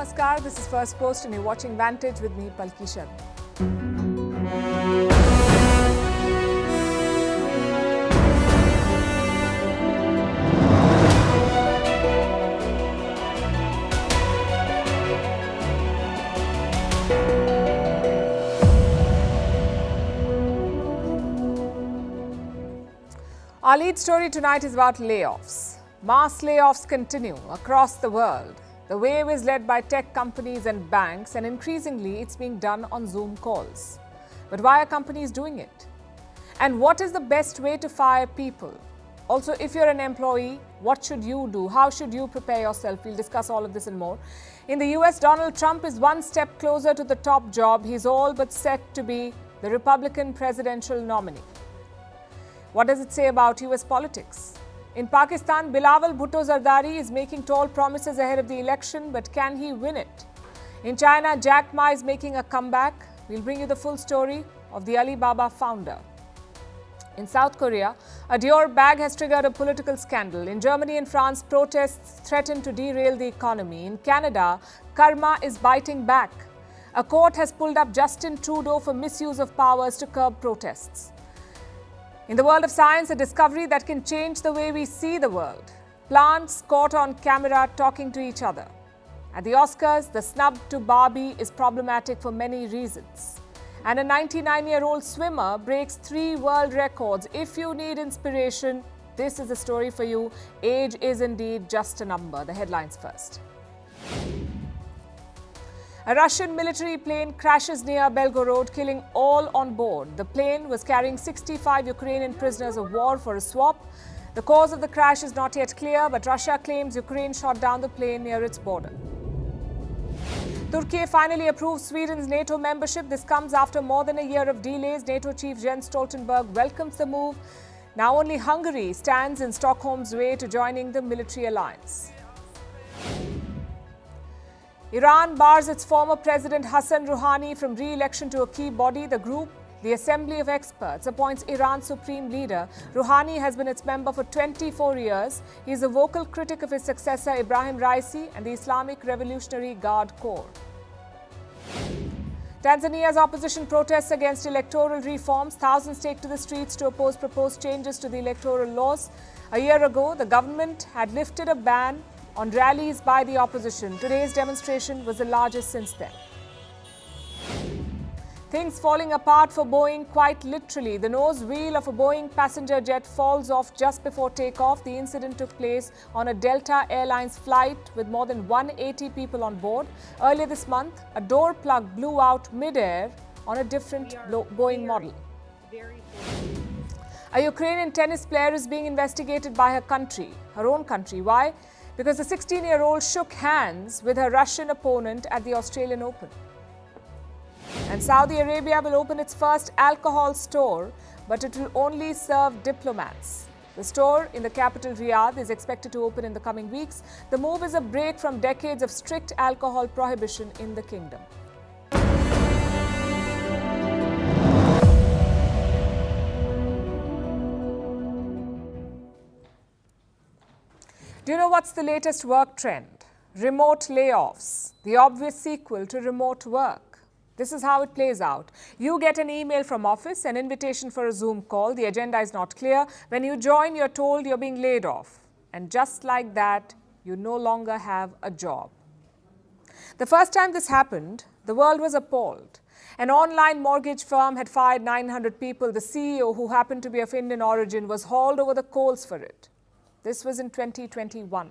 Namaskar, this is Firstpost and you're watching Vantage with me, Palki Sharma. Our lead story tonight is about layoffs. Mass layoffs continue across the world. The wave is led by tech companies and banks, and increasingly it's being done on Zoom calls. But why are companies doing it? And what is the best way to fire people? Also, if you're an employee, what should you do? How should you prepare yourself? We'll discuss all of this and more. In the US, Donald Trump is one step closer to the top job. He's all but set to be the Republican presidential nominee. What does it say about US politics? In Pakistan, Bilawal Bhutto Zardari is making tall promises ahead of the election, but can he win it? In China, Jack Ma is making a comeback. We'll bring you the full story of the Alibaba founder. In South Korea, a Dior bag has triggered a political scandal. In Germany and France, protests threaten to derail the economy. In Canada, karma is biting back. A court has pulled up Justin Trudeau for misuse of powers to curb protests. In the world of science, a discovery that can change the way we see the world. Plants caught on camera talking to each other. At the Oscars, the snub to Barbie is problematic for many reasons. And a 99-year-old swimmer breaks 3 world records. If you need inspiration, this is the story for you. Age is indeed just a number. The headlines first. A Russian military plane crashes near Belgorod, killing all on board. The plane was carrying 65 Ukrainian prisoners of war for a swap. The cause of the crash is not yet clear, but Russia claims Ukraine shot down the plane near its border. Turkey finally approved Sweden's NATO membership. This comes after more than a year of delays. NATO chief Jens Stoltenberg welcomes the move. Now only Hungary stands in Stockholm's way to joining the military alliance. Iran bars its former president Hassan Rouhani from re-election to a key body. The group, the Assembly of Experts, appoints Iran's supreme leader. Rouhani has been its member for 24 years. He is a vocal critic of his successor Ibrahim Raisi and the Islamic Revolutionary Guard Corps. Tanzania's opposition protests against electoral reforms. Thousands take to the streets to oppose proposed changes to the electoral laws. A year ago, the government had lifted a ban on rallies by the opposition. Today's demonstration was the largest since then. Things falling apart for Boeing quite literally. The nose wheel of a Boeing passenger jet falls off just before takeoff. The incident took place on a Delta Airlines flight with more than 180 people on board. Earlier this month, a door plug blew out mid-air on a different Boeing model. A Ukrainian tennis player is being investigated by her own country. Why? Because the 16-year-old shook hands with her Russian opponent at the Australian Open. And Saudi Arabia will open its first alcohol store, but it will only serve diplomats. The store in the capital Riyadh is expected to open in the coming weeks. The move is a break from decades of strict alcohol prohibition in the kingdom. Do you know what's the latest work trend? Remote layoffs, the obvious sequel to remote work. This is how it plays out. You get an email from office, an invitation for a Zoom call. The agenda is not clear. When you join, you're told you're being laid off. And just like that, you no longer have a job. The first time this happened, the world was appalled. An online mortgage firm had fired 900 people. The CEO, who happened to be of Indian origin, was hauled over the coals for it. This was in 2021.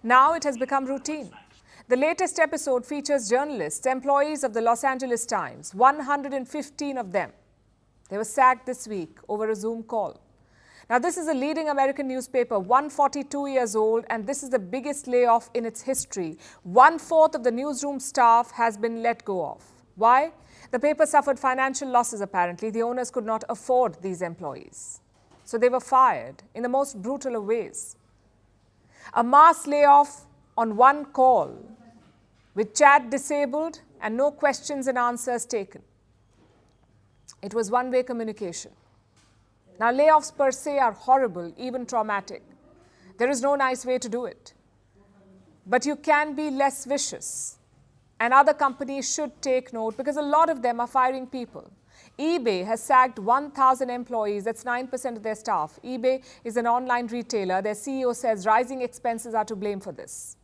Now it has become routine. The latest episode features journalists, employees of the Los Angeles Times, 115 of them. They were sacked this week over a Zoom call. Now this is a leading American newspaper, 142 years old, and this is the biggest layoff in its history. 1/4 of the newsroom staff has been let go of. Why? The paper suffered financial losses apparently. The owners could not afford these employees. So they were fired in the most brutal of ways. A mass layoff on one call, with chat disabled and no questions and answers taken. It was one-way communication. Now, layoffs per se are horrible, even traumatic. There is no nice way to do it. but you can be less vicious. And other companies should take note because a lot of them are firing people. eBay has sacked 1,000 employees, that's 9% of their staff. eBay is an online retailer. Their CEO says rising expenses are to blame for this.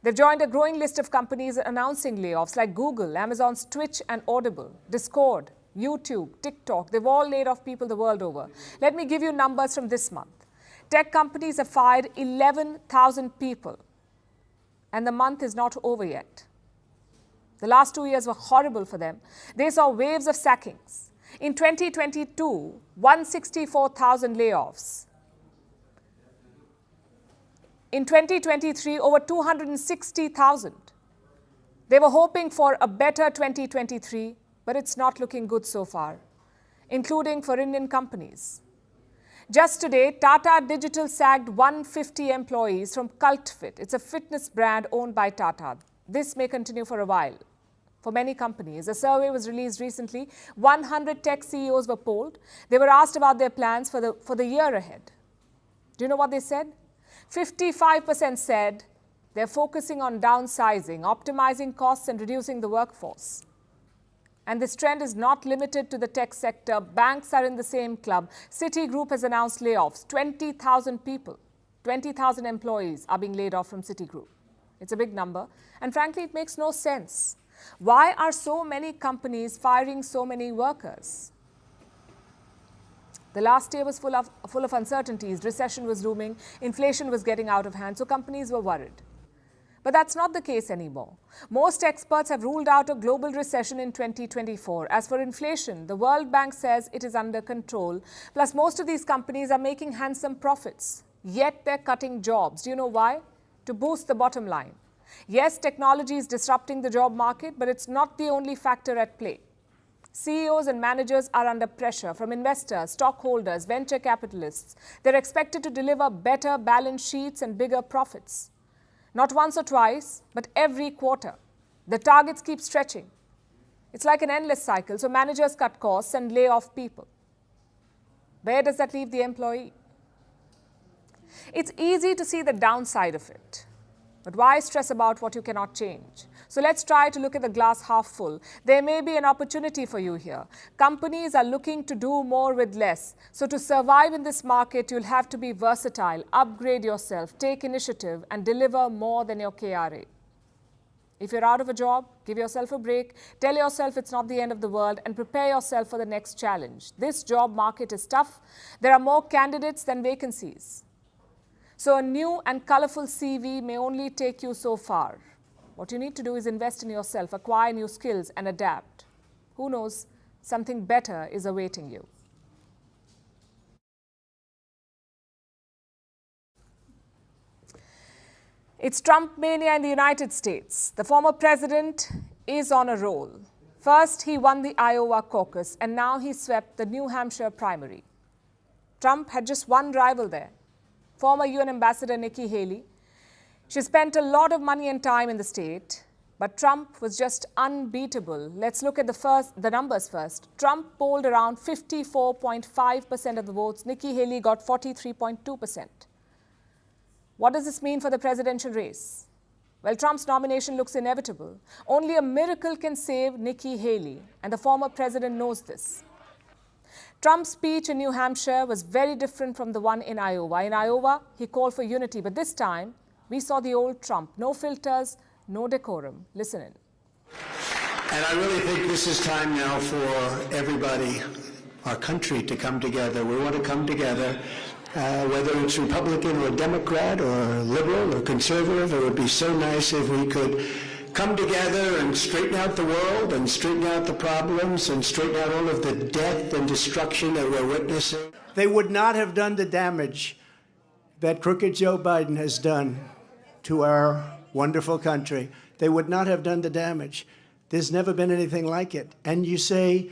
They've joined a growing list of companies announcing layoffs like Google, Amazon's Twitch and Audible, Discord, YouTube, TikTok. They've all laid off people the world over. Let me give you numbers from this month. Tech companies have fired 11,000 people, and the month is not over yet. The last 2 years were horrible for them. They saw waves of sackings. In 2022, 164,000 layoffs. In 2023, over 260,000. They were hoping for a better 2023, but it's not looking good so far, including for Indian companies. Just today, Tata Digital sacked 150 employees from CultFit. It's a fitness brand owned by Tata. This may continue for a while. For many companies, a survey was released recently. 100 tech CEOs were polled. They were asked about their plans for the year ahead. Do you know what they said? 55% said they're focusing on downsizing, optimizing costs and reducing the workforce. And this trend is not limited to the tech sector. Banks are in the same club. Citigroup has announced layoffs. 20,000 people, 20,000 employees are being laid off from Citigroup. It's a big number. And frankly, it makes no sense. Why are so many companies firing so many workers? The last year was full of uncertainties. Recession was looming. Inflation was getting out of hand. So companies were worried. But that's not the case anymore. Most experts have ruled out a global recession in 2024. As for inflation, the World Bank says it is under control. Plus, most of these companies are making handsome profits. Yet they're cutting jobs. Do you know why? To boost the bottom line. Yes, technology is disrupting the job market, but it's not the only factor at play. CEOs and managers are under pressure from investors, stockholders, venture capitalists. They're expected to deliver better balance sheets and bigger profits. Not once or twice, but every quarter. The targets keep stretching. It's like an endless cycle, so managers cut costs and lay off people. Where does that leave the employee? It's easy to see the downside of it. But why stress about what you cannot change? So let's try to look at the glass half full. There may be an opportunity for you here. Companies are looking to do more with less. So to survive in this market, you'll have to be versatile, upgrade yourself, take initiative, and deliver more than your KRA. If you're out of a job, give yourself a break, tell yourself it's not the end of the world, and prepare yourself for the next challenge. This job market is tough. There are more candidates than vacancies. So a new and colorful CV may only take you so far. What you need to do is invest in yourself, acquire new skills, and adapt. Who knows, something better is awaiting you. It's Trump mania in the United States. The former president is on a roll. First, he won the Iowa caucus, and now he swept the New Hampshire primary. Trump had just one rival there, former UN Ambassador Nikki Haley. She spent a lot of money and time in the state, but Trump was just unbeatable. Let's look at the numbers first. Trump polled around 54.5% of the votes. Nikki Haley got 43.2%. What does this mean for the presidential race? Well, Trump's nomination looks inevitable. Only a miracle can save Nikki Haley, and the former president knows this. Trump's speech in New Hampshire was very different from the one in Iowa. In Iowa, he called for unity, but this time, we saw the old Trump. No filters, no decorum. Listen in. And I really think this is time now for everybody, our country, to come together. We want to come together, whether it's Republican or Democrat or liberal or conservative. It would be so nice if we could come together and straighten out the world and straighten out the problems and straighten out all of the death and destruction that we're witnessing. They would not have done the damage that crooked Joe Biden has done to our wonderful country. They would not have done the damage. There's never been anything like it. And you say,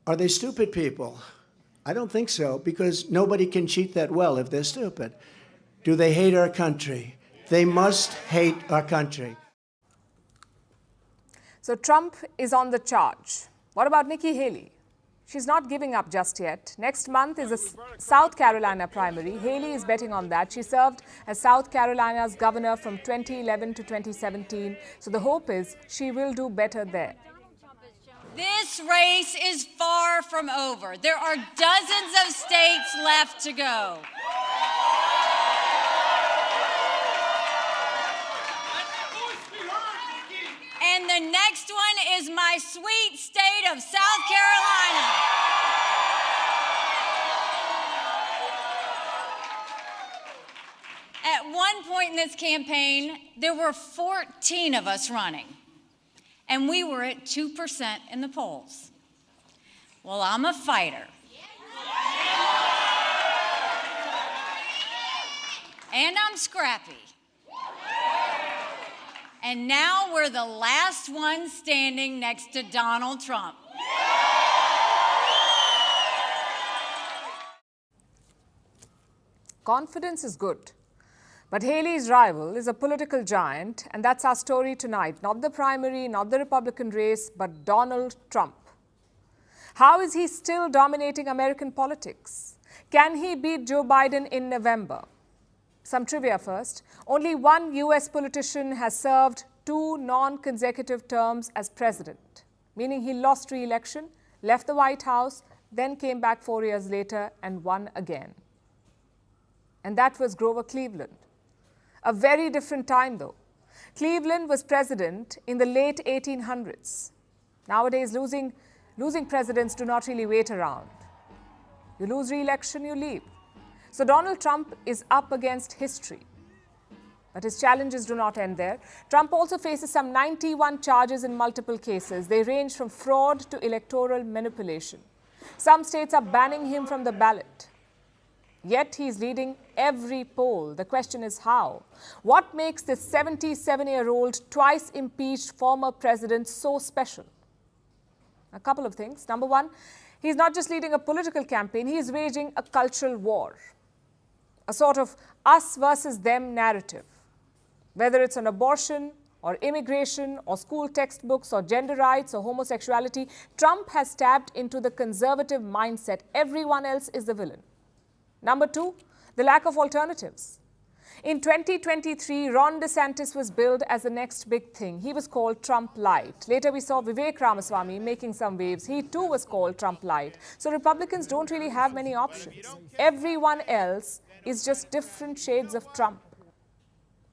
are they stupid people? I don't think so, because nobody can cheat that well if they're stupid. Do they hate our country? They must hate our country. So Trump is on the charge. What about Nikki Haley? She's not giving up just yet. Next month is a South Carolina primary. Haley is betting on that. She served as South Carolina's governor from 2011 to 2017. So the hope is she will do better there. This race is far from over. There are dozens of states left to go. And the next one is my sweet state of South Carolina. At one point in this campaign, there were 14 of us running, and we were at 2% in the polls. Well, I'm a fighter. And I'm scrappy. And now we're the last one standing next to Donald Trump. Confidence is good. But Haley's rival is a political giant, and that's our story tonight. Not the primary, not the Republican race, but Donald Trump. How is he still dominating American politics? Can he beat Joe Biden in November? Some trivia first. Only one US politician has served 2 non-consecutive terms as president, meaning he lost re-election, left the White House, then came back 4 years later and won again. And that was Grover Cleveland. A very different time, though. Cleveland was president in the late 1800s. Nowadays, losing presidents do not really wait around. You lose re-election, you leave. So Donald Trump is up against history. But his challenges do not end there. Trump also faces some 91 charges in multiple cases. They range from fraud to electoral manipulation. Some states are banning him from the ballot. Yet he's leading every poll. The question is how? What makes this 77-year-old, twice impeached former president so special? A couple of things. Number one, he's not just leading a political campaign, he is waging a cultural war. A sort of us versus them narrative. Whether it's on abortion or immigration or school textbooks or gender rights or homosexuality, Trump has tapped into the conservative mindset. Everyone else is the villain. Number two, the lack of alternatives. In 2023, Ron DeSantis was billed as the next big thing. He was called Trump Light. Later, we saw Vivek Ramaswamy making some waves. He too was called Trump Light. So Republicans don't really have many options. Everyone else is just different shades of Trump.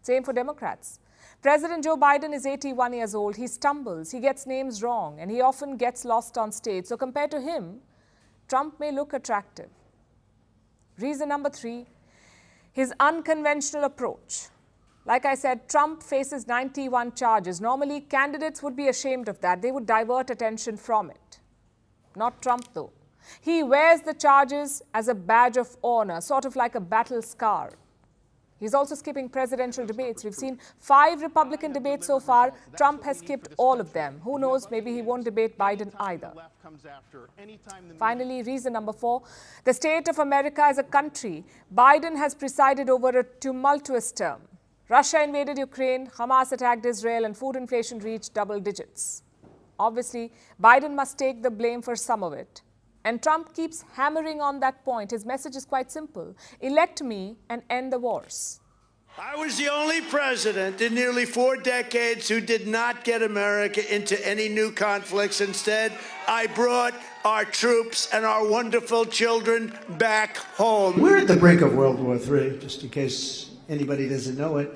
Same for Democrats. President Joe Biden is 81 years old. He stumbles, he gets names wrong, and he often gets lost on stage. So compared to him, Trump may look attractive. Reason number three, his unconventional approach. Like I said, Trump faces 91 charges. Normally, candidates would be ashamed of that. They would divert attention from it. Not Trump, though. He wears the charges as a badge of honor, sort of like a battle scar. He's also skipping presidential debates. We've seen 5 Republican debates so far. Trump has skipped all of them. Who knows, maybe he won't debate Biden either. Finally, reason number 4, the state of America as a country. Biden has presided over a tumultuous term. Russia invaded Ukraine, Hamas attacked Israel, and food inflation reached double digits. Obviously, Biden must take the blame for some of it. And Trump keeps hammering on that point. His message is quite simple. Elect me and end the wars. I was the only president in nearly 4 decades who did not get America into any new conflicts. Instead, I brought our troops and our wonderful children back home. We're at the brink of World War III, just in case anybody doesn't know it.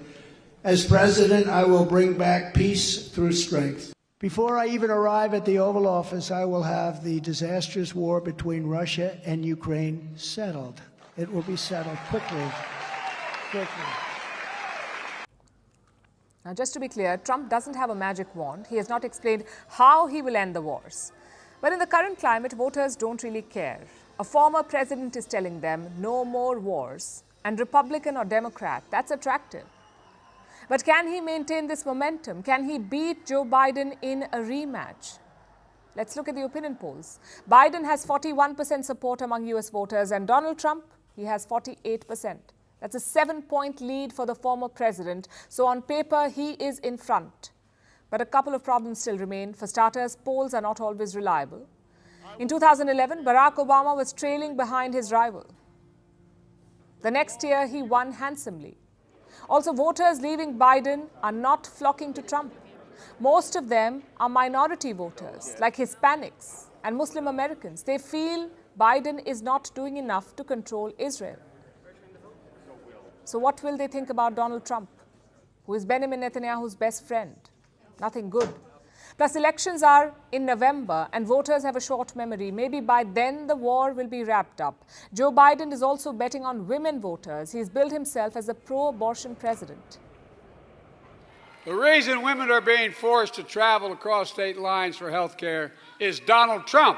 As president, I will bring back peace through strength. Before I even arrive at the Oval Office, I will have the disastrous war between Russia and Ukraine settled. It will be settled quickly. Now, just to be clear, Trump doesn't have a magic wand. He has not explained how he will end the wars. But in the current climate, voters don't really care. A former president is telling them no more wars. And Republican or Democrat, that's attractive. But can he maintain this momentum? Can he beat Joe Biden in a rematch? Let's look at the opinion polls. Biden has 41% support among US voters, and Donald Trump, he has 48%. That's a 7-point lead for the former president. So on paper, he is in front. But a couple of problems still remain. For starters, polls are not always reliable. In 2011, Barack Obama was trailing behind his rival. The next year, he won handsomely. Also, voters leaving Biden are not flocking to Trump. Most of them are minority voters, like Hispanics and Muslim Americans. They feel Biden is not doing enough to control Israel. So what will they think about Donald Trump, who is Benjamin Netanyahu's best friend? Nothing good. Plus, elections are in November and voters have a short memory. Maybe by then the war will be wrapped up. Joe Biden is also betting on women voters. He's billed himself as a pro-abortion president. The reason women are being forced to travel across state lines for health care is Donald Trump.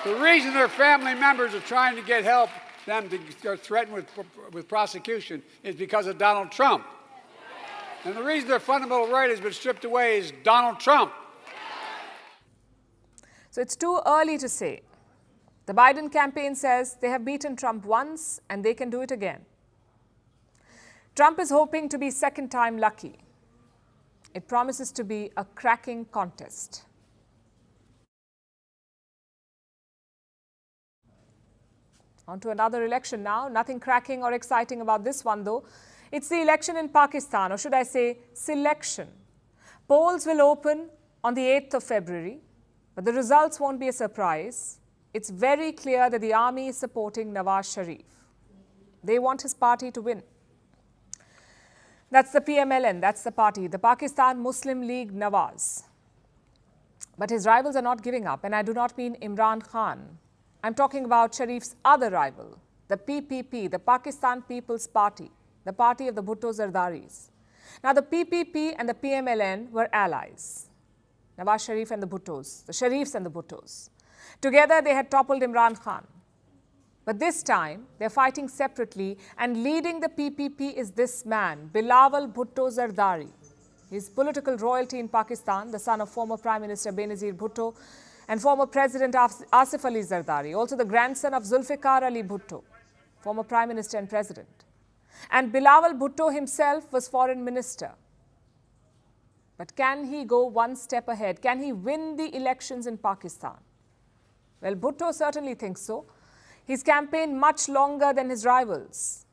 The reason their family members are trying to get help, them to threatened with prosecution, is because of Donald Trump. And the reason their fundamental right has been stripped away is Donald Trump. So it's too early to say. The Biden campaign says they have beaten Trump once and they can do it again. Trump is hoping to be second time lucky. It promises to be a cracking contest. On to another election now. Nothing cracking or exciting about this one though. It's the election in Pakistan, or should I say selection. Polls will open on the 8th of February, but the results won't be a surprise. It's very clear that the army is supporting Nawaz Sharif. They want his party to win. That's the PMLN, that's the party, the Pakistan Muslim League Nawaz. But his rivals are not giving up, and I do not mean Imran Khan. I'm talking about Sharif's other rival, the PPP, the Pakistan People's Party, the party of the Bhutto Zardaris. Now, the PPP and the PMLN were allies. Nawaz Sharif and the Bhuttos, the Sharifs and the Bhuttos. Together, they had toppled Imran Khan. But this time, they're fighting separately, and leading the PPP is this man, Bilawal Bhutto Zardari. He's political royalty in Pakistan, the son of former Prime Minister Benazir Bhutto and former President Asif Ali Zardari, also the grandson of Zulfikar Ali Bhutto, former Prime Minister and President. And Bilawal Bhutto himself was foreign minister. But can he go one step ahead? Can he win the elections in Pakistan? Well, Bhutto certainly thinks so. He's campaigned much longer than his rivals.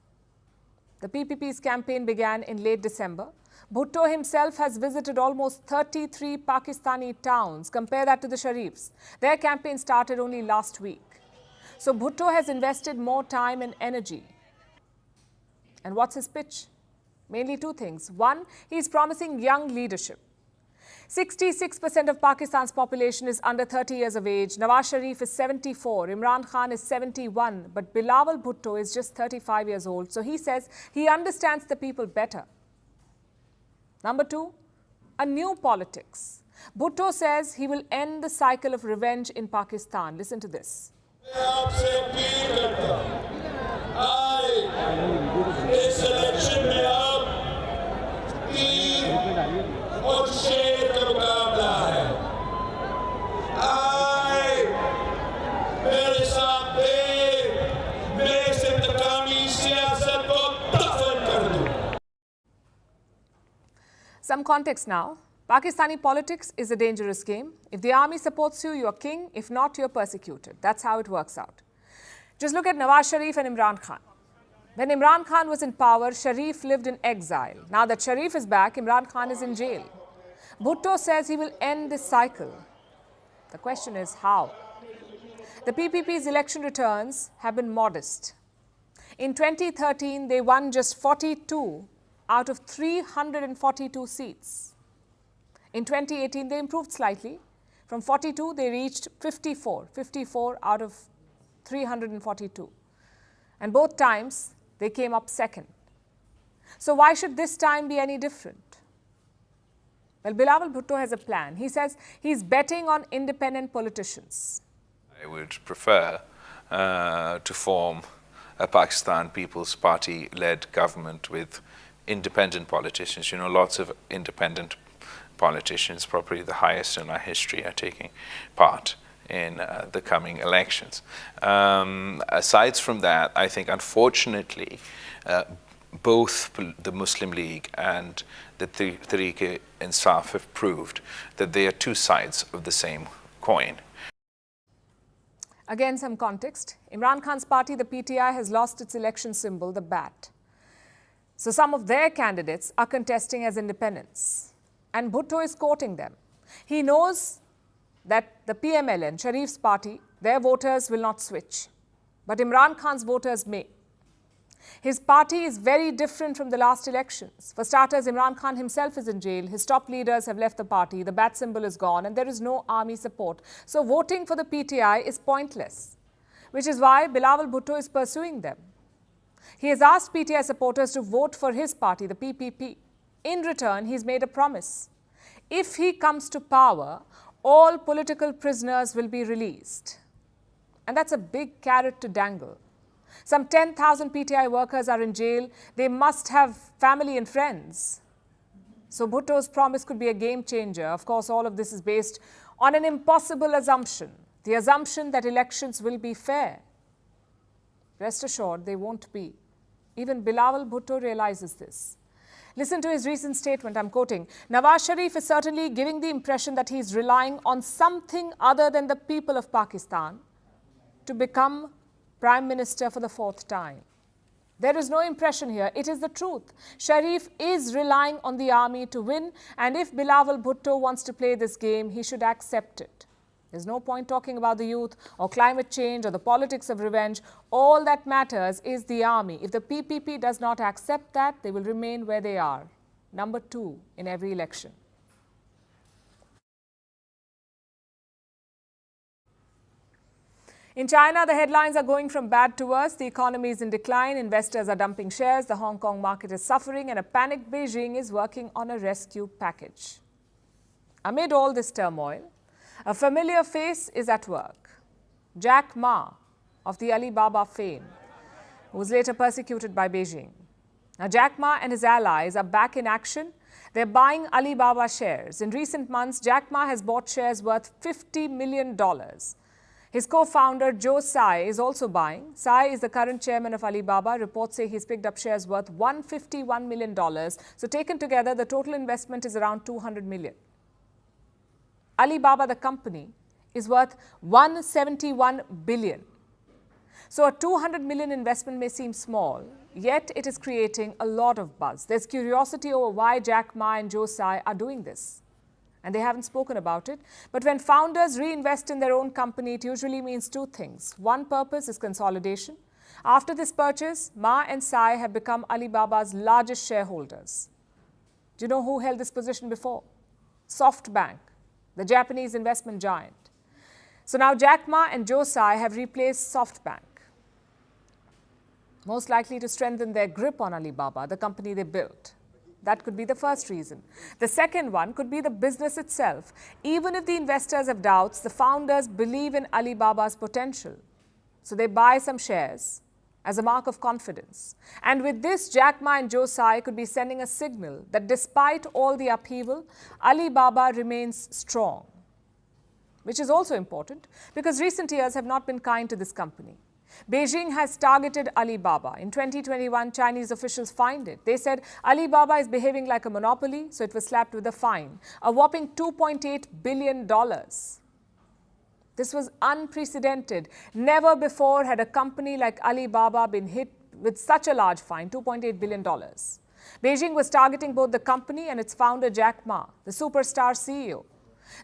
The PPP's campaign began in late December. Bhutto himself has visited almost 33 Pakistani towns. Compare that to the Sharifs. Their campaign started only last week. So Bhutto has invested more time and energy. And what's his pitch? Mainly two things. One, he's promising young leadership. 66% of Pakistan's population is under 30 years of age. Nawaz Sharif is 74. Imran Khan is 71. But Bilawal Bhutto is just 35 years old. So he says he understands the people better. Number two, a new politics. Bhutto says he will end the cycle of revenge in Pakistan. Listen to this. Some context now. Pakistani politics is a dangerous game. If the army supports you, you're king. If not, you're persecuted. That's how it works out. Just look at Nawaz Sharif and Imran Khan. When Imran Khan was in power, Sharif lived in exile. Now that Sharif is back, Imran Khan is in jail. Bhutto says he will end this cycle. The question is how? The PPP's election returns have been modest. In 2013, they won just 42 out of 342 seats. In 2018, they improved slightly. From 42, they reached 54 out of 342. And both times, they came up second. So why should this time be any different? Well, Bilawal Bhutto has a plan. He says he's betting on independent politicians. I would prefer to form a Pakistan People's Party-led government with independent politicians. You know, lots of independent politicians, probably the highest in our history, are taking part in the coming elections. Aside from that, I think, unfortunately, both the Muslim League and the Tehreek-e-Insaf have proved that they are two sides of the same coin. Again, some context. Imran Khan's party, the PTI, has lost its election symbol, the bat. So some of their candidates are contesting as independents. And Bhutto is courting them. He knows that the PMLN, Sharif's party, their voters will not switch. But Imran Khan's voters may. His party is very different from the last elections. For starters, Imran Khan himself is in jail. His top leaders have left the party. The bat symbol is gone and there is no army support. So voting for the PTI is pointless, which is why Bilawal Bhutto is pursuing them. He has asked PTI supporters to vote for his party, the PPP. In return, he's made a promise. If he comes to power, all political prisoners will be released. And that's a big carrot to dangle. Some 10,000 PTI workers are in jail. They must have family and friends. So Bhutto's promise could be a game changer. Of course, all of this is based on an impossible assumption, the assumption that elections will be fair. Rest assured, they won't be. Even Bilawal Bhutto realizes this. Listen to his recent statement, I'm quoting, Nawaz Sharif is certainly giving the impression that he is relying on something other than the people of Pakistan to become Prime Minister for the fourth time. There is no impression here. It is the truth. Sharif is relying on the army to win, and if Bilawal Bhutto wants to play this game, he should accept it. There's no point talking about the youth or climate change or the politics of revenge. All that matters is the army. If the PPP does not accept that, they will remain where they are, number 2 in every election. In China, the headlines are going from bad to worse. The economy is in decline, investors are dumping shares, the Hong Kong market is suffering, and a panicked Beijing is working on a rescue package. Amid all this turmoil, a familiar face is at work. Jack Ma of the Alibaba fame, who was later persecuted by Beijing. Now, Jack Ma and his allies are back in action. They're buying Alibaba shares. In recent months, Jack Ma has bought shares worth $50 million. His co-founder, Joe Tsai, is also buying. Tsai is the current chairman of Alibaba. Reports say he's picked up shares worth $151 million. So taken together, the total investment is around $200 million. Alibaba, the company, is worth $171 billion. So a $200 million investment may seem small, yet it is creating a lot of buzz. There's curiosity over why Jack Ma and Joe Tsai are doing this. And they haven't spoken about it. But when founders reinvest in their own company, it usually means two things. One purpose is consolidation. After this purchase, Ma and Tsai have become Alibaba's largest shareholders. Do you know who held this position before? SoftBank, the Japanese investment giant. So now Jack Ma and Joe Tsai have replaced SoftBank, most likely to strengthen their grip on Alibaba, the company they built. That could be the first reason. The second one could be the business itself. Even if the investors have doubts, the founders believe in Alibaba's potential. So they buy some shares as a mark of confidence. And with this, Jack Ma and Joe Tsai could be sending a signal that despite all the upheaval, Alibaba remains strong. Which is also important because recent years have not been kind to this company. Beijing has targeted Alibaba. In 2021, Chinese officials fined it. They said Alibaba is behaving like a monopoly, so it was slapped with a fine, a whopping $2.8 billion. This was unprecedented. Never before had a company like Alibaba been hit with such a large fine, $2.8 billion. Beijing was targeting both the company and its founder, Jack Ma, the superstar CEO.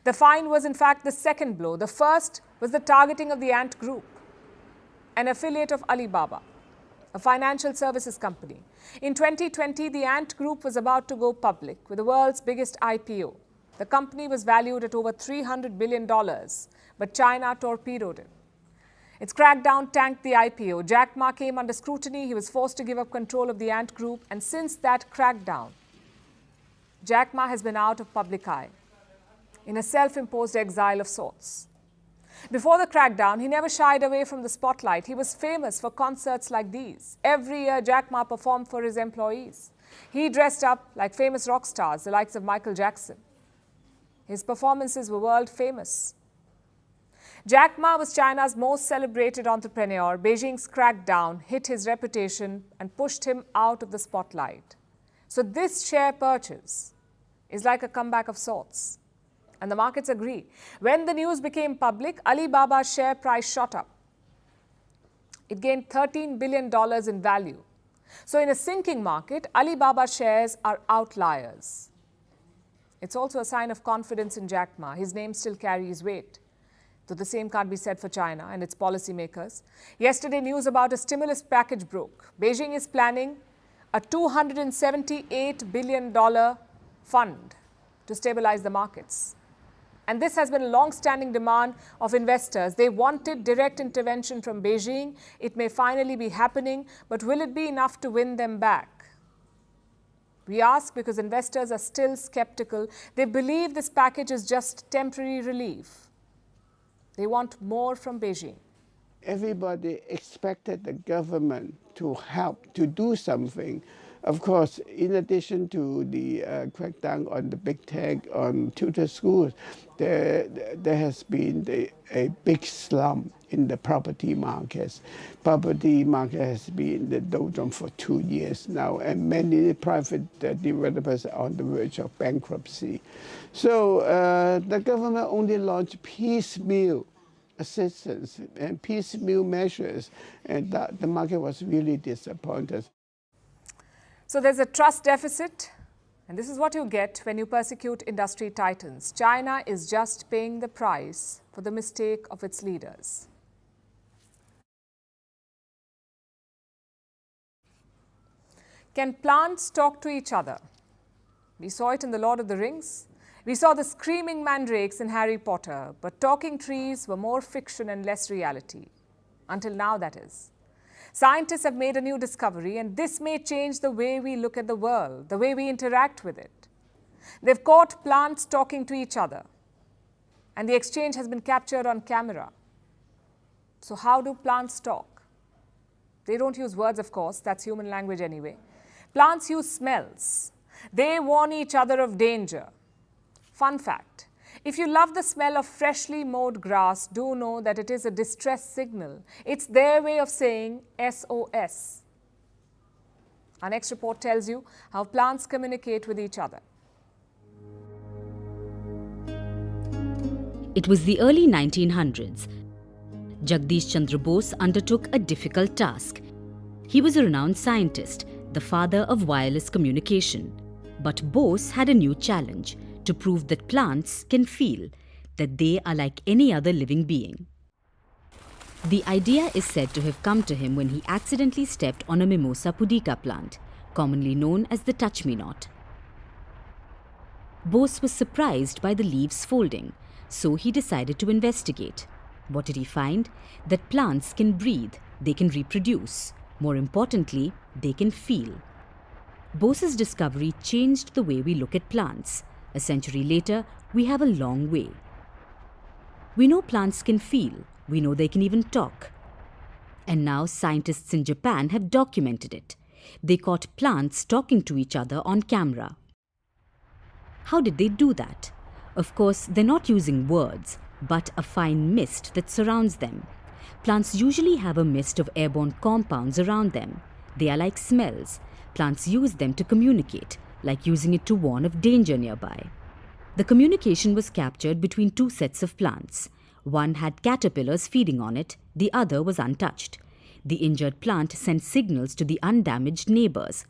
The fine was in fact the second blow. The first was the targeting of the Ant Group, an affiliate of Alibaba, a financial services company. In 2020, the Ant Group was about to go public with the world's biggest IPO. The company was valued at over $300 billion, but China torpedoed it. Its crackdown tanked the IPO. Jack Ma came under scrutiny. He was forced to give up control of the Ant Group. And since that crackdown, Jack Ma has been out of public eye, in a self-imposed exile of sorts. Before the crackdown, he never shied away from the spotlight. He was famous for concerts like these. Every year, Jack Ma performed for his employees. He dressed up like famous rock stars, the likes of Michael Jackson. His performances were world famous. Jack Ma was China's most celebrated entrepreneur. Beijing's crackdown hit his reputation and pushed him out of the spotlight. So this share purchase is like a comeback of sorts. And the markets agree. When the news became public, Alibaba's share price shot up. It gained $13 billion in value. So in a sinking market, Alibaba shares are outliers. It's also a sign of confidence in Jack Ma. His name still carries weight. Though the same can't be said for China and its policymakers. Yesterday, news about a stimulus package broke. Beijing is planning a $278 billion fund to stabilize the markets. And this has been a long-standing demand of investors. They wanted direct intervention from Beijing. It may finally be happening, but will it be enough to win them back? We ask because investors are still skeptical. They believe this package is just temporary relief. They want more from Beijing. Everybody expected the government to help, to do something. Of course, in addition to the crackdown on the big tech, on tutor schools, there has been a big slump in the property markets. Property market has been in the doldrums for 2 years now, and many private developers are on the verge of bankruptcy. So the government only launched piecemeal assistance and piecemeal measures, and the market was really disappointed. So there's a trust deficit, and this is what you get when you persecute industry titans. China is just paying the price for the mistake of its leaders. Can plants talk to each other? We saw it in The Lord of the Rings. We saw the screaming mandrakes in Harry Potter, but talking trees were more fiction and less reality. Until now, that is. Scientists have made a new discovery, and this may change the way we look at the world, the way we interact with it. They've caught plants talking to each other, and the exchange has been captured on camera. So how do plants talk? They don't use words, of course, that's human language anyway. Plants use smells. They warn each other of danger. Fun fact, if you love the smell of freshly mowed grass, do know that it is a distress signal. It's their way of saying SOS. Our next report tells you how plants communicate with each other. It was the early 1900s. Jagdish Chandra Bose undertook a difficult task. He was a renowned scientist, the father of wireless communication. But Bose had a new challenge: to prove that plants can feel, that they are like any other living being. The idea is said to have come to him when he accidentally stepped on a Mimosa pudica plant, commonly known as the touch-me-not. Bose was surprised by the leaves folding, so he decided to investigate. What did he find? That plants can breathe, they can reproduce. More importantly, they can feel. Bose's discovery changed the way we look at plants. A century later, we have a long way. We know plants can feel. We know they can even talk. And now scientists in Japan have documented it. They caught plants talking to each other on camera. How did they do that? Of course, they're not using words, but a fine mist that surrounds them. Plants usually have a mist of airborne compounds around them. They are like smells. Plants use them to communicate, like using it to warn of danger nearby. The communication was captured between two sets of plants. One had caterpillars feeding on it, the other was untouched. The injured plant sent signals to the undamaged neighbors.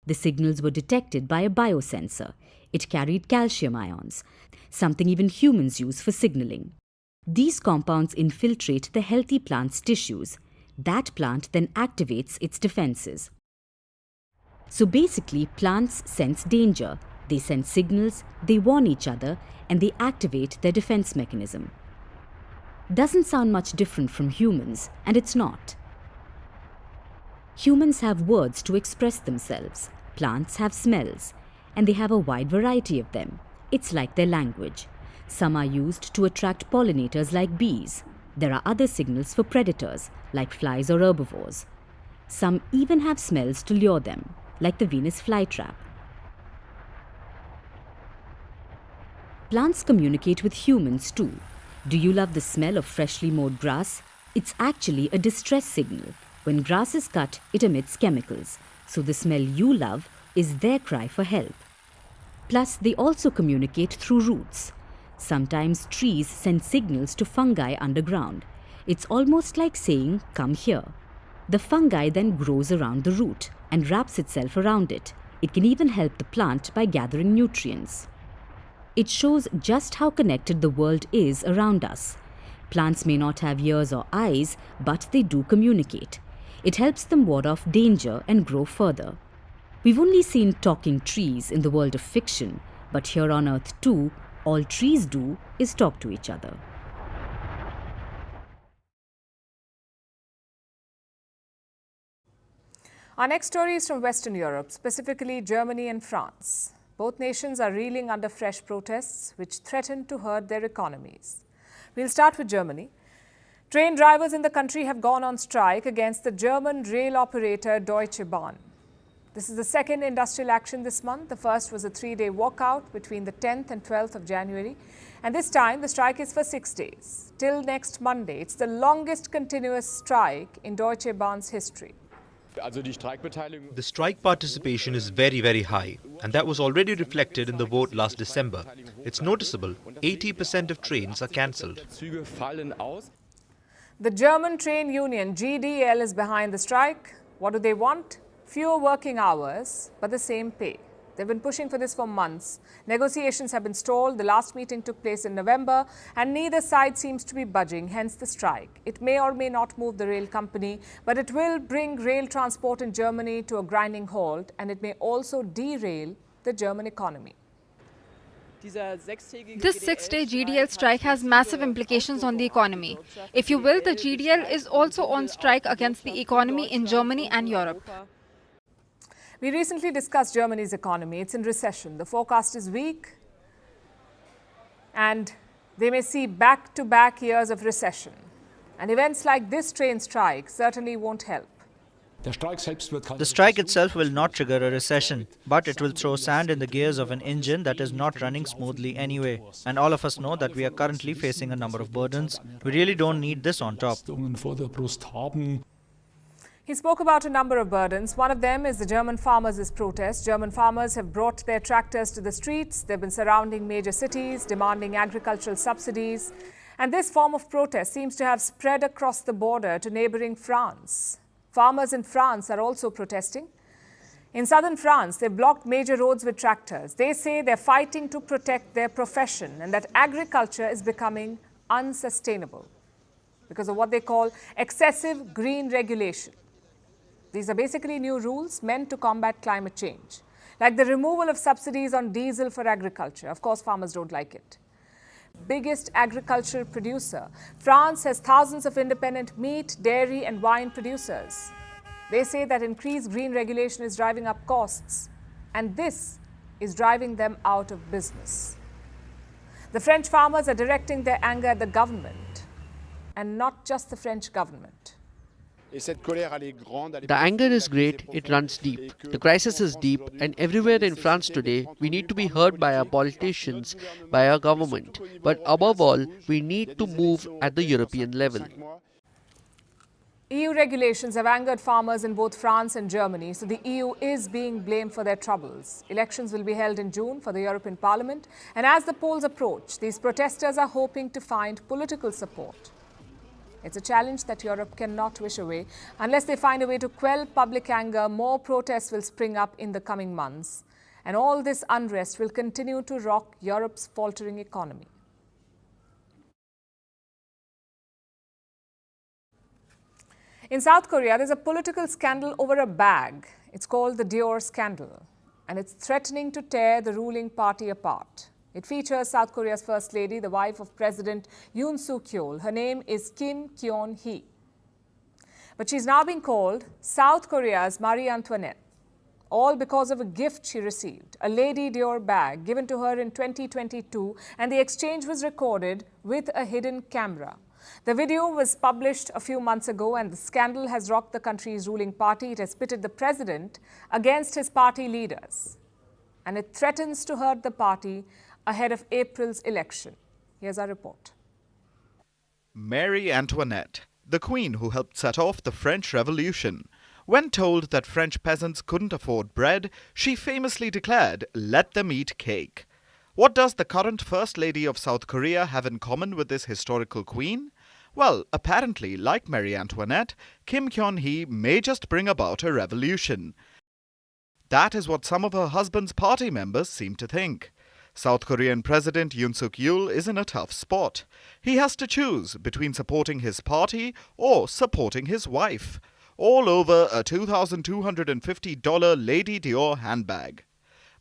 The signals were detected by a biosensor. It carried calcium ions, something even humans use for signaling. These compounds infiltrate the healthy plant's tissues. That plant then activates its defenses. So basically, plants sense danger, they send signals, they warn each other, and they activate their defense mechanism. Doesn't sound much different from humans, and it's not. Humans have words to express themselves. Plants have smells, and they have a wide variety of them. It's like their language. Some are used to attract pollinators like bees. There are other signals for predators, like flies or herbivores. Some even have smells to lure them, like the Venus flytrap. Plants communicate with humans too. Do you love the smell of freshly mowed grass? It's actually a distress signal. When grass is cut, it emits chemicals. So the smell you love is their cry for help. Plus, they also communicate through roots. Sometimes trees send signals to fungi underground. It's almost like saying, "Come here." The fungi then grows around the root and wraps itself around it. It can even help the plant by gathering nutrients. It shows just how connected the world is around us. Plants may not have ears or eyes, but they do communicate. It helps them ward off danger and grow further. We've only seen talking trees in the world of fiction, but here on Earth too, all trees do is talk to each other. Our next story is from Western Europe, specifically Germany and France. Both nations are reeling under fresh protests which threaten to hurt their economies. We'll start with Germany. Train drivers in the country have gone on strike against the German rail operator Deutsche Bahn. This is the second industrial action this month. The first was a 3-day walkout between the 10th and 12th of January. And this time, the strike is for 6 days, till next Monday. It's the longest continuous strike in Deutsche Bahn's history. The strike participation is very, very high, and that was already reflected in the vote last December. It's noticeable, 80% of trains are cancelled. The German train union GDL is behind the strike. What do they want? Fewer working hours, but the same pay. They've been pushing for this for months. Negotiations have been stalled. The last meeting took place in November, and neither side seems to be budging, hence the strike. It may or may not move the rail company, but it will bring rail transport in Germany to a grinding halt, and it may also derail the German economy. This 6-day GDL strike has massive implications on the economy. If you will, the GDL is also on strike against the economy in Germany and Europe. We recently discussed Germany's economy. It's in recession. The forecast is weak, and they may see back-to-back years of recession. And events like this train strike certainly won't help. The strike itself will not trigger a recession, but it will throw sand in the gears of an engine that is not running smoothly anyway. And all of us know that we are currently facing a number of burdens. We really don't need this on top. He spoke about a number of burdens. One of them is the German farmers' protest. German farmers have brought their tractors to the streets. They've been surrounding major cities, demanding agricultural subsidies. And this form of protest seems to have spread across the border to neighboring France. Farmers in France are also protesting. In southern France, they've blocked major roads with tractors. They say they're fighting to protect their profession and that agriculture is becoming unsustainable because of what they call excessive green regulation. These are basically new rules meant to combat climate change, like the removal of subsidies on diesel for agriculture. Of course, farmers don't like it. Biggest agricultural producer, France has thousands of independent meat, dairy and wine producers. They say that increased green regulation is driving up costs, and this is driving them out of business. The French farmers are directing their anger at the government, and not just the French government. The anger is great, it runs deep. The crisis is deep, and everywhere in France today, we need to be heard by our politicians, by our government. But above all, we need to move at the European level. EU regulations have angered farmers in both France and Germany, so the EU is being blamed for their troubles. Elections will be held in June for the European Parliament, and as the polls approach, these protesters are hoping to find political support. It's a challenge that Europe cannot wish away. Unless they find a way to quell public anger, more protests will spring up in the coming months. And all this unrest will continue to rock Europe's faltering economy. In South Korea, there's a political scandal over a bag. It's called the Dior Scandal, and it's threatening to tear the ruling party apart. It features South Korea's First Lady, the wife of President Yoon Suk-yeol. Her name is Kim Kyon-hee. But she's now being called South Korea's Marie Antoinette, all because of a gift she received, a Lady Dior bag given to her in 2022, and the exchange was recorded with a hidden camera. The video was published a few months ago, and the scandal has rocked the country's ruling party. It has pitted the president against his party leaders, and it threatens to hurt the party ahead of April's election. Here's our report. Marie Antoinette, the queen who helped set off the French Revolution. When told that French peasants couldn't afford bread, she famously declared, "Let them eat cake." What does the current First Lady of South Korea have in common with this historical queen? Well, apparently, like Marie Antoinette, Kim Kyun-hee may just bring about a revolution. That is what some of her husband's party members seem to think. South Korean President Yoon Suk-yeol is in a tough spot. He has to choose between supporting his party or supporting his wife. All over a $2,250 Lady Dior handbag.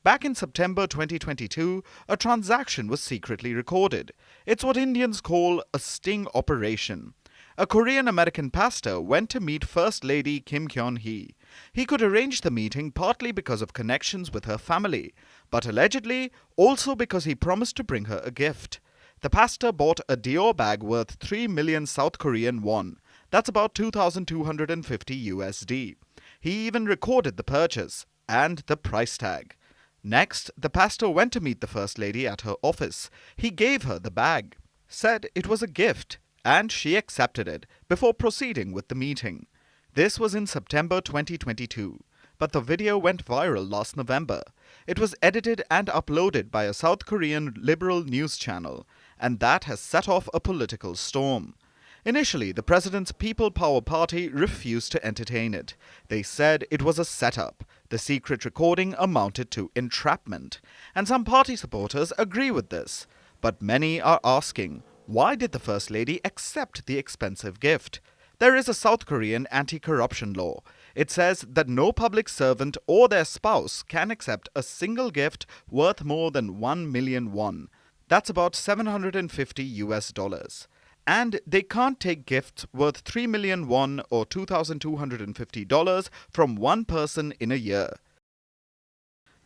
Back in September 2022, a transaction was secretly recorded. It's what Indians call a sting operation. A Korean-American pastor went to meet First Lady Kim Kyun-hee. He could arrange the meeting partly because of connections with her family, but allegedly also because he promised to bring her a gift. The pastor bought a Dior bag worth 3 million South Korean won. That's about 2,250 USD. He even recorded the purchase and the price tag. Next, the pastor went to meet the First Lady at her office. He gave her the bag, said it was a gift, and she accepted it before proceeding with the meeting. This was in September 2022, but the video went viral last November. It was edited and uploaded by a South Korean liberal news channel, and that has set off a political storm. Initially, the president's People Power Party refused to entertain it. They said it was a setup. The secret recording amounted to entrapment. And some party supporters agree with this. But many are asking, why did the First Lady accept the expensive gift? There is a South Korean anti-corruption law. It says that no public servant or their spouse can accept a single gift worth more than 1 million won. That's about $750 US. And they can't take gifts worth 3 million won or $2,250 from one person in a year.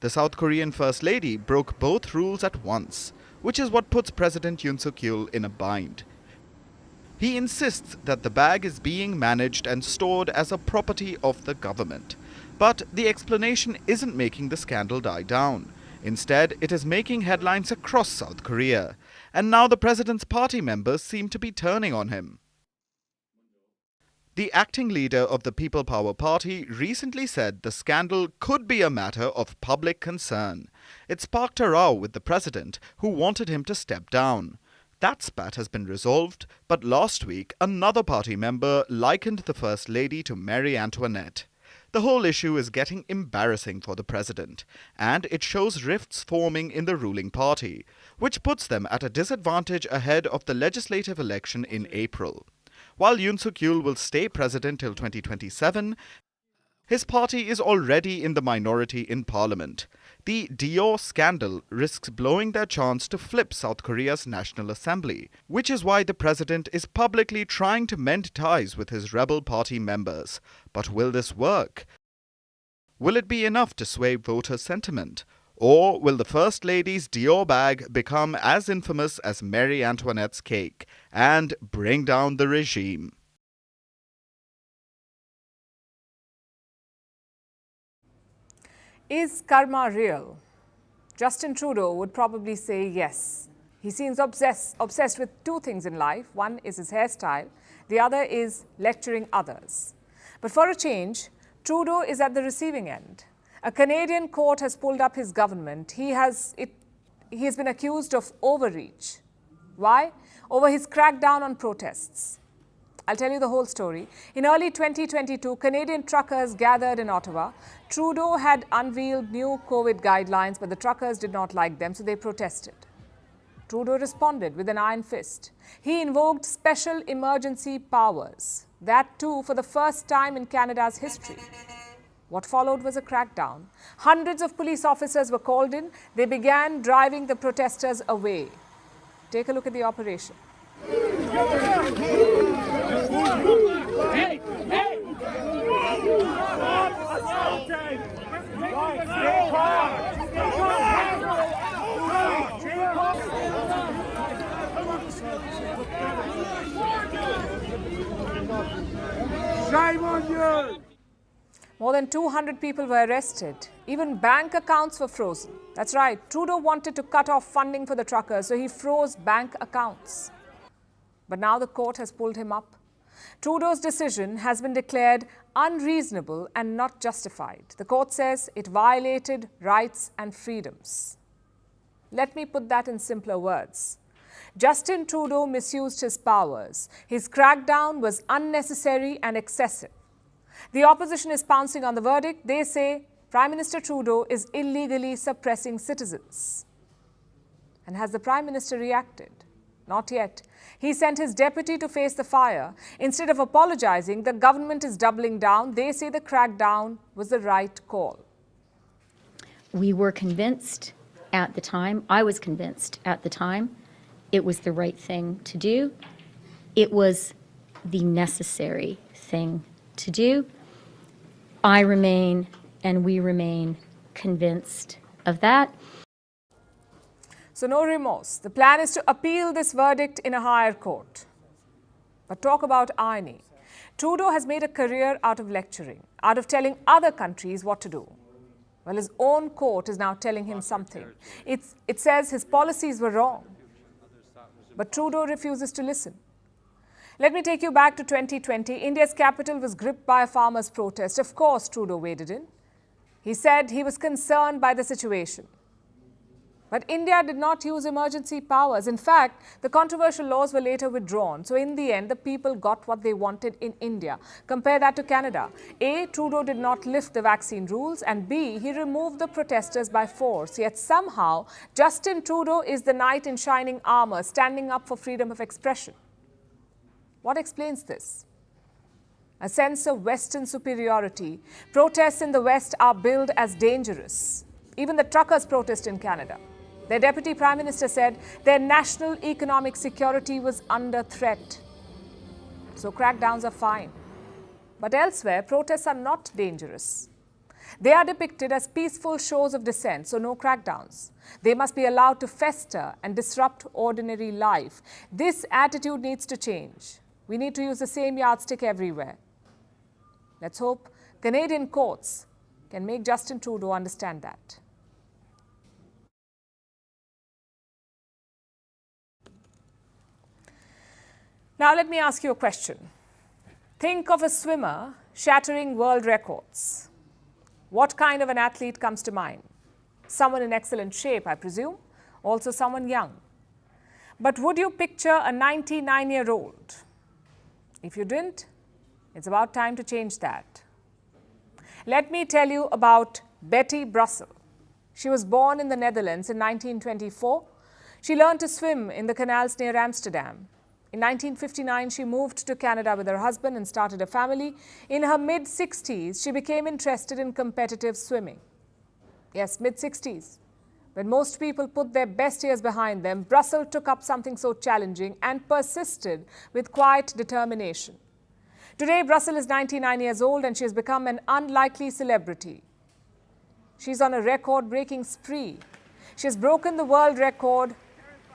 The South Korean First Lady broke both rules at once, which is what puts President Yoon Suk-yeol in a bind. He insists that the bag is being managed and stored as a property of the government. But the explanation isn't making the scandal die down. Instead, it is making headlines across South Korea. And now the president's party members seem to be turning on him. The acting leader of the People Power Party recently said the scandal could be a matter of public concern. It sparked a row with the president, who wanted him to step down. That spat has been resolved, but last week another party member likened the First Lady to Marie Antoinette. The whole issue is getting embarrassing for the president, and it shows rifts forming in the ruling party, which puts them at a disadvantage ahead of the legislative election in April. While Yoon Suk-yeol will stay president till 2027, his party is already in the minority in parliament. The Dior Scandal risks blowing their chance to flip South Korea's National Assembly, which is why the president is publicly trying to mend ties with his rebel party members. But will this work? Will it be enough to sway voter sentiment? Or will the First Lady's Dior bag become as infamous as Marie Antoinette's cake and bring down the regime? Is karma real? Justin Trudeau would probably say yes. He seems obsessed with two things in life. One is his hairstyle, the other is lecturing others. But for a change, Trudeau is at the receiving end. A Canadian court has pulled up his government. He has been accused of overreach. Why? Over his crackdown on protests. I'll tell you the whole story. In early 2022, Canadian truckers gathered in Ottawa. Trudeau had unveiled new COVID guidelines, but the truckers did not like them, so they protested. Trudeau responded with an iron fist. He invoked special emergency powers, that too for the first time in Canada's history. What followed was a crackdown. Hundreds of police officers were called in. They began driving the protesters away. Take a look at the operation. Shame on you! More than 200 people were arrested. Even bank accounts were frozen. That's right, Trudeau wanted to cut off funding for the truckers, so he froze bank accounts. But now the court has pulled him up. Trudeau's decision has been declared unreasonable and not justified. The court says it violated rights and freedoms. Let me put that in simpler words. Justin Trudeau misused his powers. His crackdown was unnecessary and excessive. The opposition is pouncing on the verdict. They say Prime Minister Trudeau is illegally suppressing citizens. And has the Prime Minister reacted? Not yet. He sent his deputy to face the fire. Instead of apologizing, the government is doubling down. They say the crackdown was the right call. We were convinced at the time, I was convinced at the time, it was the right thing to do. It was the necessary thing to do. I remain, and we remain, convinced of that. So no remorse. The plan is to appeal this verdict in a higher court. But talk about irony. Trudeau has made a career out of lecturing, out of telling other countries what to do. Well, his own court is now telling him something. It says his policies were wrong. But Trudeau refuses to listen. Let me take you back to 2020. India's capital was gripped by a farmers' protest. Of course, Trudeau waded in. He said he was concerned by the situation. But India did not use emergency powers. In fact, the controversial laws were later withdrawn. So in the end, the people got what they wanted in India. Compare that to Canada. A, Trudeau did not lift the vaccine rules, and B, he removed the protesters by force. Yet somehow, Justin Trudeau is the knight in shining armor, standing up for freedom of expression. What explains this? A sense of Western superiority. Protests in the West are billed as dangerous. Even the truckers protest in Canada. Their deputy prime minister said their national economic security was under threat. So crackdowns are fine. But elsewhere, protests are not dangerous. They are depicted as peaceful shows of dissent, so no crackdowns. They must be allowed to fester and disrupt ordinary life. This attitude needs to change. We need to use the same yardstick everywhere. Let's hope Canadian courts can make Justin Trudeau understand that. Now let me ask you a question. Think of a swimmer shattering world records. What kind of an athlete comes to mind? Someone in excellent shape, I presume, also someone young. But would you picture a 99-year-old? If you didn't, it's about time to change that. Let me tell you about Betty Brussel. She was born in the Netherlands in 1924. She learned to swim in the canals near Amsterdam. In 1959, she moved to Canada with her husband and started a family. In her mid-60s, she became interested in competitive swimming. Yes, mid-60s. When most people put their best years behind them, Brussel took up something so challenging and persisted with quiet determination. Today, Brussel is 99 years old and she has become an unlikely celebrity. She's on a record-breaking spree. She has broken the world record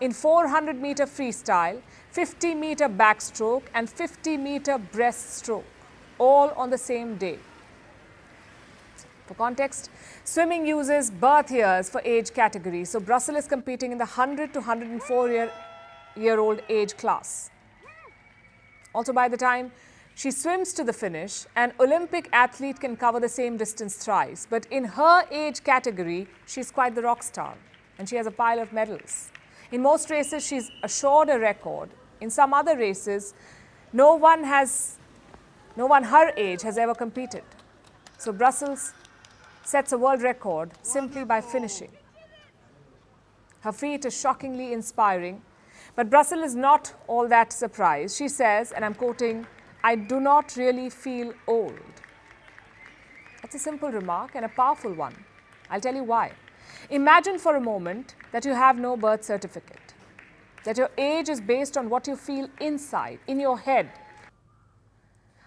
in 400-meter freestyle, 50-meter backstroke and 50-meter breaststroke, all on the same day. For context, swimming uses birth years for age category, so Brussel is competing in the 100 to 104-year-old age class. Also, by the time she swims to the finish, an Olympic athlete can cover the same distance thrice. But in her age category, she's quite the rock star, and she has a pile of medals. In most races, she's assured a record. In some other races, no one her age has ever competed. So Brussels sets a world record simply by finishing. Her feat is shockingly inspiring, but Brussel is not all that surprised. She says, and I'm quoting, "I do not really feel old." That's a simple remark and a powerful one. I'll tell you why. Imagine for a moment that you have no birth certificate, that your age is based on what you feel inside, in your head.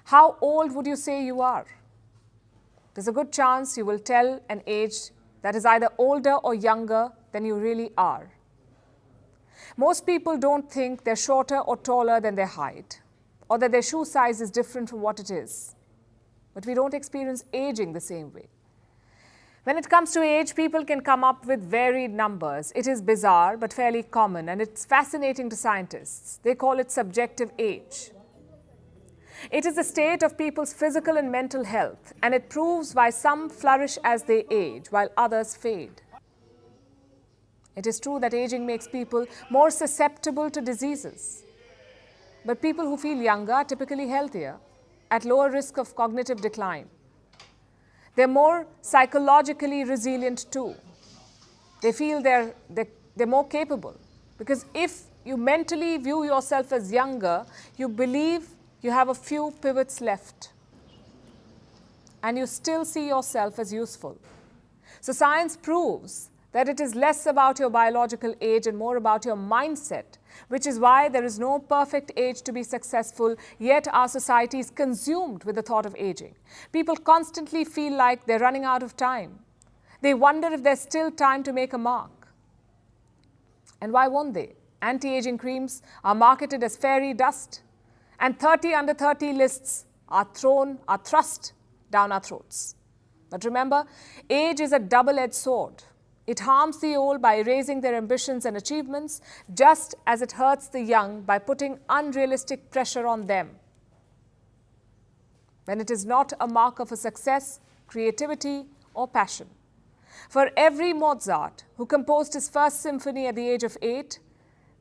How old would you say you are? There's a good chance you will tell an age that is either older or younger than you really are. Most people don't think they're shorter or taller than their height, or that their shoe size is different from what it is. But we don't experience aging the same way. When it comes to age, people can come up with varied numbers. It is bizarre, but fairly common, and it's fascinating to scientists. They call it subjective age. It is a state of people's physical and mental health, and it proves why some flourish as they age, while others fade. It is true that aging makes people more susceptible to diseases. But people who feel younger are typically healthier, at lower risk of cognitive decline. They're more psychologically resilient too. They feel they're more capable. Because if you mentally view yourself as younger, you believe you have a few pivots left. And you still see yourself as useful. So science proves that it is less about your biological age and more about your mindset, which is why there is no perfect age to be successful, yet our society is consumed with the thought of aging. People constantly feel like they're running out of time. They wonder if there's still time to make a mark. And why won't they? Anti-aging creams are marketed as fairy dust, and 30 under 30 lists are thrust down our throats. But remember, age is a double-edged sword. It harms the old by erasing their ambitions and achievements, just as it hurts the young by putting unrealistic pressure on them. When it is not a marker for success, creativity, or passion. For every Mozart who composed his first symphony at the age of 8,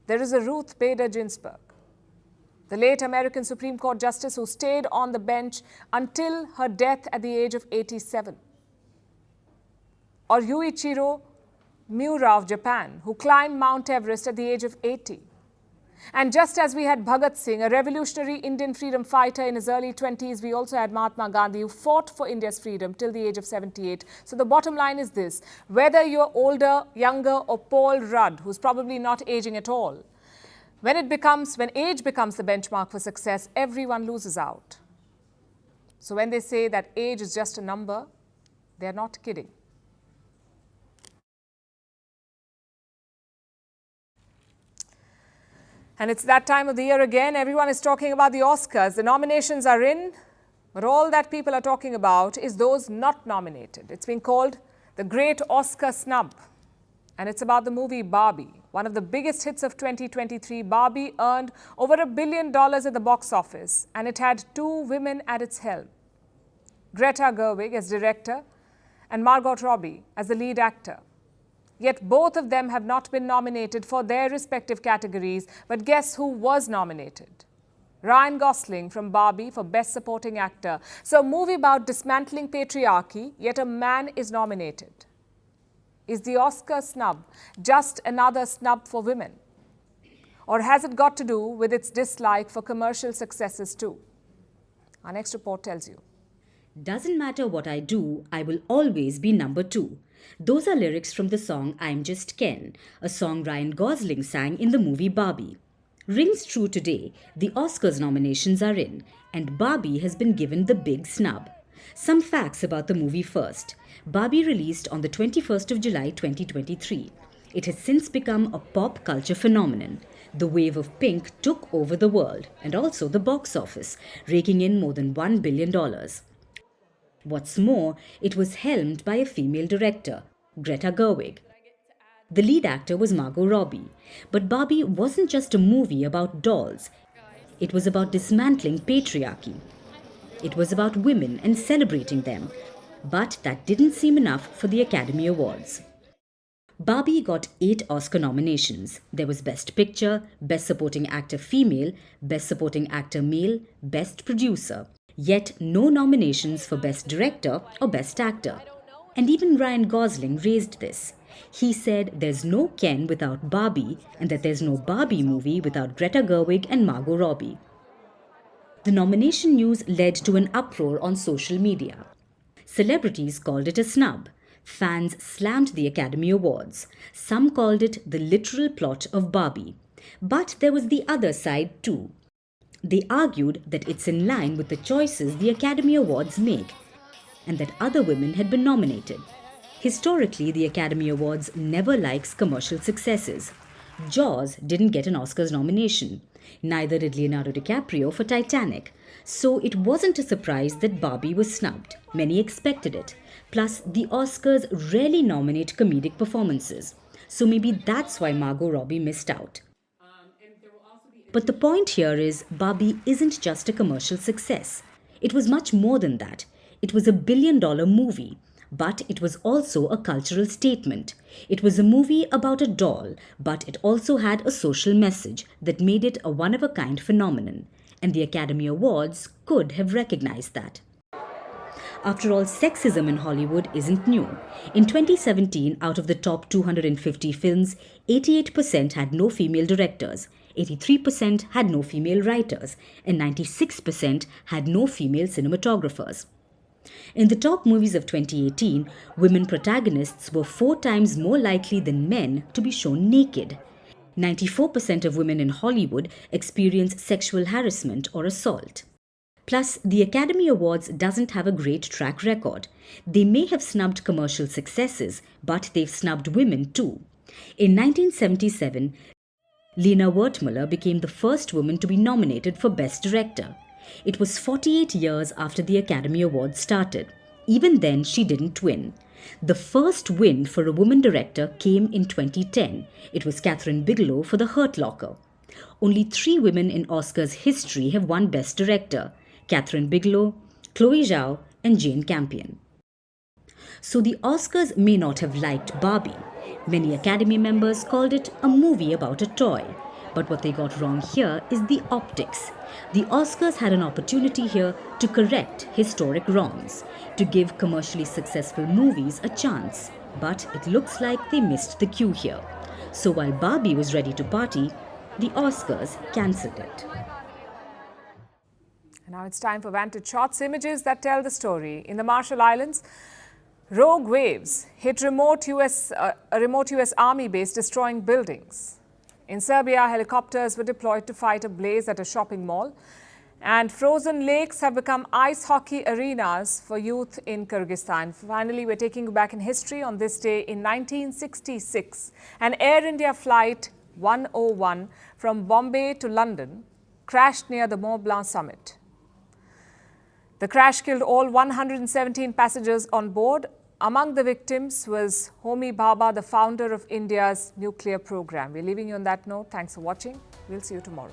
there is a Ruth Bader Ginsburg, the late American Supreme Court Justice who stayed on the bench until her death at the age of 87. Or Yuichiro Miura of Japan, who climbed Mount Everest at the age of 80. And just as we had Bhagat Singh, a revolutionary Indian freedom fighter in his early 20s, we also had Mahatma Gandhi, who fought for India's freedom till the age of 78. So the bottom line is this: whether you're older, younger, or Paul Rudd, who's probably not aging at all, when age becomes the benchmark for success, everyone loses out. So when they say that age is just a number, they're not kidding. And it's that time of the year again. Everyone is talking about the Oscars. The nominations are in, but all that people are talking about is those not nominated. It's been called the Great Oscar Snub. And it's about the movie Barbie. One of the biggest hits of 2023, Barbie earned over $1 billion at the box office, and it had 2 women at its helm. Greta Gerwig as director and Margot Robbie as the lead actor. Yet both of them have not been nominated for their respective categories, but guess who was nominated? Ryan Gosling from Barbie for Best Supporting Actor. So a movie about dismantling patriarchy, yet a man is nominated. Is the Oscar snub just another snub for women? Or has it got to do with its dislike for commercial successes too? Our next report tells you. Doesn't matter what I do, I will always be number 2. Those are lyrics from the song I'm Just Ken, a song Ryan Gosling sang in the movie Barbie. Rings true today, the Oscars nominations are in, and Barbie has been given the big snub. Some facts about the movie first. Barbie released on the 21st of July 2023. It has since become a pop culture phenomenon. The wave of pink took over the world, and also the box office, raking in more than $1 billion. What's more, it was helmed by a female director, Greta Gerwig. The lead actor was Margot Robbie. But Barbie wasn't just a movie about dolls. It was about dismantling patriarchy. It was about women and celebrating them. But that didn't seem enough for the Academy Awards. Barbie got 8 Oscar nominations. There was Best Picture, Best Supporting Actor Female, Best Supporting Actor Male, Best Producer. Yet no nominations for Best Director or Best Actor. And even Ryan Gosling raised this. He said there's no Ken without Barbie and that there's no Barbie movie without Greta Gerwig and Margot Robbie. The nomination news led to an uproar on social media. Celebrities called it a snub. Fans slammed the Academy Awards. Some called it the literal plot of Barbie. But there was the other side too. They argued that it's in line with the choices the Academy Awards make and that other women had been nominated. Historically, the Academy Awards never likes commercial successes. Jaws didn't get an Oscars nomination. Neither did Leonardo DiCaprio for Titanic. So it wasn't a surprise that Barbie was snubbed. Many expected it. Plus, the Oscars rarely nominate comedic performances. So maybe that's why Margot Robbie missed out. But the point here is Barbie isn't just a commercial success. It was much more than that. It was $1 billion movie. But it was also a cultural statement. It was a movie about a doll, but it also had a social message that made it a one-of-a-kind phenomenon. And the Academy Awards could have recognized that. After all, sexism in Hollywood isn't new. In 2017, out of the top 250 films, 88% had no female directors, 83% had no female writers, and 96% had no female cinematographers. In the top movies of 2018, women protagonists were 4 times more likely than men to be shown naked. 94% of women in Hollywood experience sexual harassment or assault. Plus, the Academy Awards doesn't have a great track record. They may have snubbed commercial successes, but they've snubbed women too. In 1977, Lena Wertmuller became the first woman to be nominated for Best Director. It was 48 years after the Academy Awards started. Even then, she didn't win. The first win for a woman director came in 2010. It was Catherine Bigelow for The Hurt Locker. Only 3 women in Oscars history have won Best Director: Catherine Bigelow, Chloe Zhao, and Jane Campion. So the Oscars may not have liked Barbie. Many Academy members called it a movie about a toy. But what they got wrong here is the optics. The Oscars had an opportunity here to correct historic wrongs, to give commercially successful movies a chance. But it looks like they missed the cue here. So while Barbie was ready to party, the Oscars cancelled it. Now it's time for Vantage Shots, images that tell the story. In the Marshall Islands, rogue waves hit a remote US army base, destroying buildings. In Serbia, helicopters were deployed to fight a blaze at a shopping mall. And frozen lakes have become ice hockey arenas for youth in Kyrgyzstan. Finally, we're taking you back in history. On this day in 1966, an Air India flight 101 from Bombay to London crashed near the Mont Blanc summit. The crash killed all 117 passengers on board. Among the victims was Homi Bhabha, the founder of India's nuclear program. We're leaving you on that note. Thanks for watching. We'll see you tomorrow.